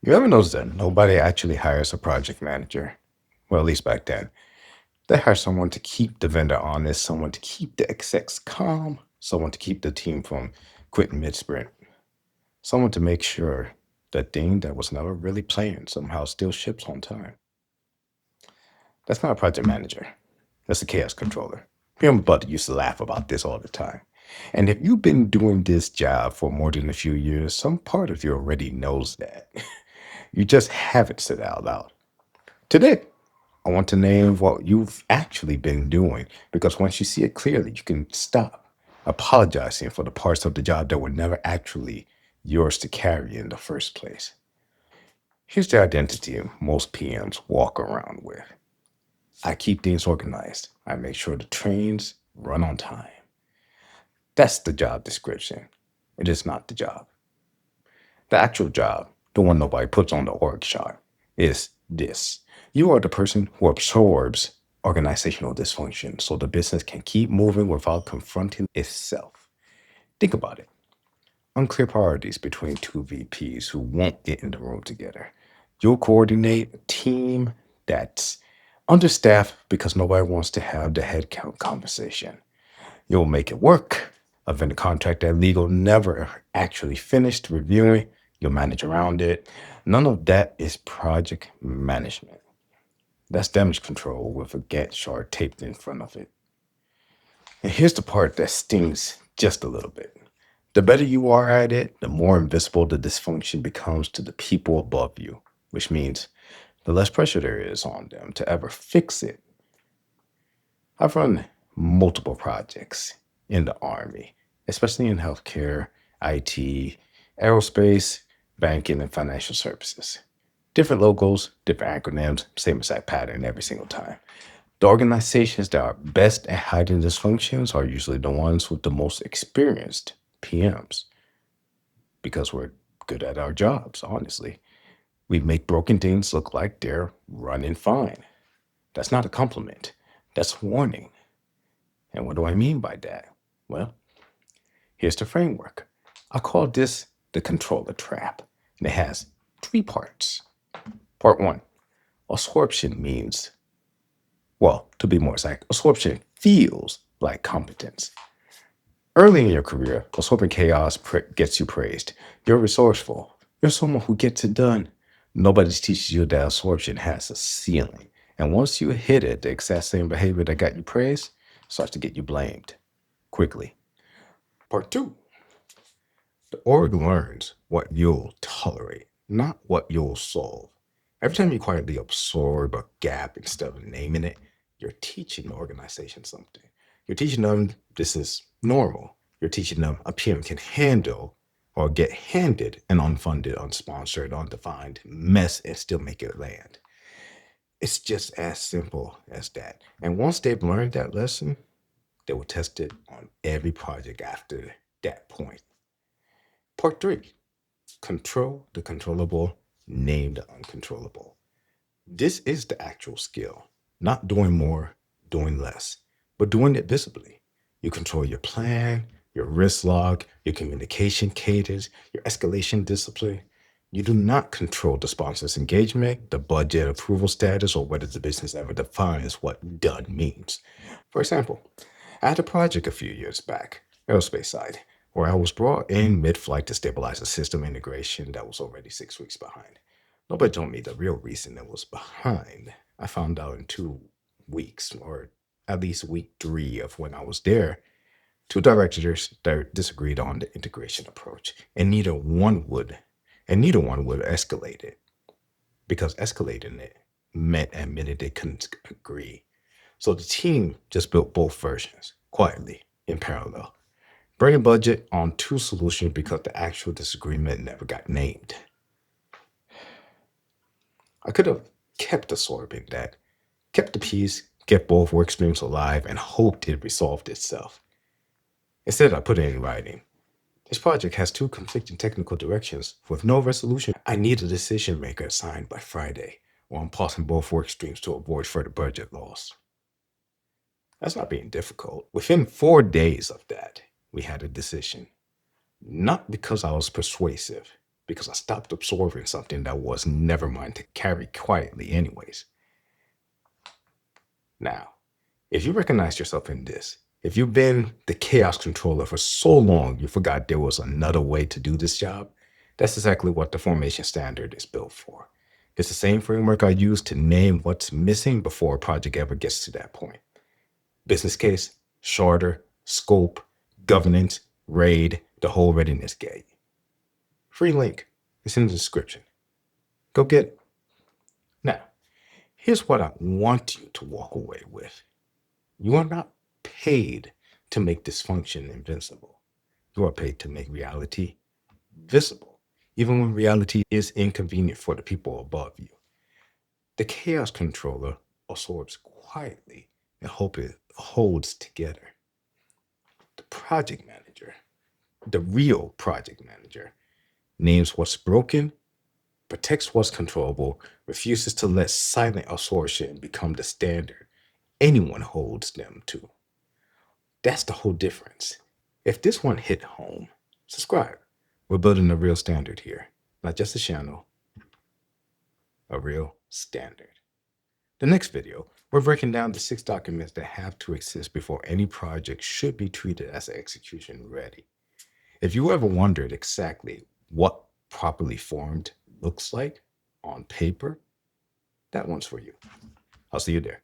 You ever notice that nobody actually hires a project manager? Well, at least back then. They hire someone to keep the vendor honest, someone to keep the execs calm, someone to keep the team from quitting mid sprint, someone to make sure that thing that was never really planned somehow still ships on time. That's not a project manager. That's a chaos controller. Me and my buddy used to laugh about this all the time. And if you've been doing this job for more than a few years, some part of you already knows that. You just haven't said it out loud. Today, I want to name what you've actually been doing because once you see it clearly, you can stop apologizing for the parts of the job that were never actually yours to carry in the first place. Here's the identity most PMs walk around with. I keep things organized. I make sure the trains run on time. That's the job description. It is not the job. The actual job, the one nobody puts on the org chart, is this. You are the person who absorbs organizational dysfunction so the business can keep moving without confronting itself. Think about it. Unclear priorities between two VPs who won't get in the room together. You'll coordinate a team that's understaffed because nobody wants to have the headcount conversation. You'll make it work. A vendor contract that legal never actually finished reviewing. You'll manage around it. None of that is project management. That's damage control with a Gantt chart taped in front of it. And here's the part that stings just a little bit. The better you are at it, the more invisible the dysfunction becomes to the people above you, which means the less pressure there is on them to ever fix it. I've run multiple projects in the Army, especially in healthcare, IT, aerospace, banking, and financial services. Different logos, different acronyms, same exact pattern every single time. The organizations that are best at hiding dysfunctions are usually the ones with the most experienced PMs because we're good at our jobs, honestly. We make broken things look like they're running fine. That's not a compliment, that's warning. And what do I mean by that? Well, here's the framework. I call this the controller trap, and it has three parts. Part one, absorption means, well, to be more exact, absorption feels like competence. Early in your career, absorbing chaos gets you praised. You're resourceful. You're someone who gets it done. Nobody teaches you that absorption has a ceiling. And once you hit it, the exact same behavior that got you praised starts to get you blamed quickly. Part two, the org learns what you'll tolerate, not what you'll solve. Every time you quietly absorb a gap instead of naming it, you're teaching the organization something. You're teaching them this is normal. You're teaching them a PM can handle or get handed an unfunded, unsponsored, undefined mess and still make it land. It's just as simple as that. And once they've learned that lesson, they will test it on every project after that point. Part three, control the controllable, name the uncontrollable. This is the actual skill, not doing more, doing less, but doing it visibly. You control your plan, your risk log, your communication cadence, your escalation discipline. You do not control the sponsor's engagement, the budget approval status, or whether the business ever defines what done means. For example, I had a project a few years back, aerospace side, where I was brought in mid-flight to stabilize a system integration that was already 6 weeks behind. Nobody told me the real reason it was behind. I found out in 2 weeks, or at least week three of when I was there. Two directors that disagreed on the integration approach, and neither one would escalate it because escalating it meant admitting they couldn't agree. So the team just built both versions quietly in parallel, burning budget on two solutions because the actual disagreement never got named. I could have kept absorbing that, kept the peace, kept both work streams alive, and hoped it resolved itself. Instead, I put it in writing. This project has two conflicting technical directions with no resolution. I need a decision maker assigned by Friday, or I'm pausing both work streams to avoid further budget loss. That's not being difficult. Within 4 days of that, we had a decision. Not because I was persuasive, because I stopped absorbing something that was never mine to carry quietly, anyways. Now, if you recognize yourself in this, if you've been the chaos controller for so long you forgot there was another way to do this job, that's exactly what the formation standard is built for. It's the same framework I use to name what's missing before a project ever gets to that point. Business case, charter, scope, governance, RAID, the whole readiness gate. Free link. It's in the description. Go get it. Now, here's what I want you to walk away with. You are not paid to make dysfunction invincible. You are paid to make reality visible, even when reality is inconvenient for the people above you. The chaos controller absorbs quietly and hope it holds together. The project manager, the real project manager, names what's broken, protects what's controllable, refuses to let silent absorption become the standard anyone holds them to. That's the whole difference. If this one hit home, subscribe. We're building a real standard here, not just a channel, a real standard. The next video, we're breaking down the 6 documents that have to exist before any project should be treated as execution ready. If you ever wondered exactly what properly formed looks like on paper, that one's for you. I'll see you there.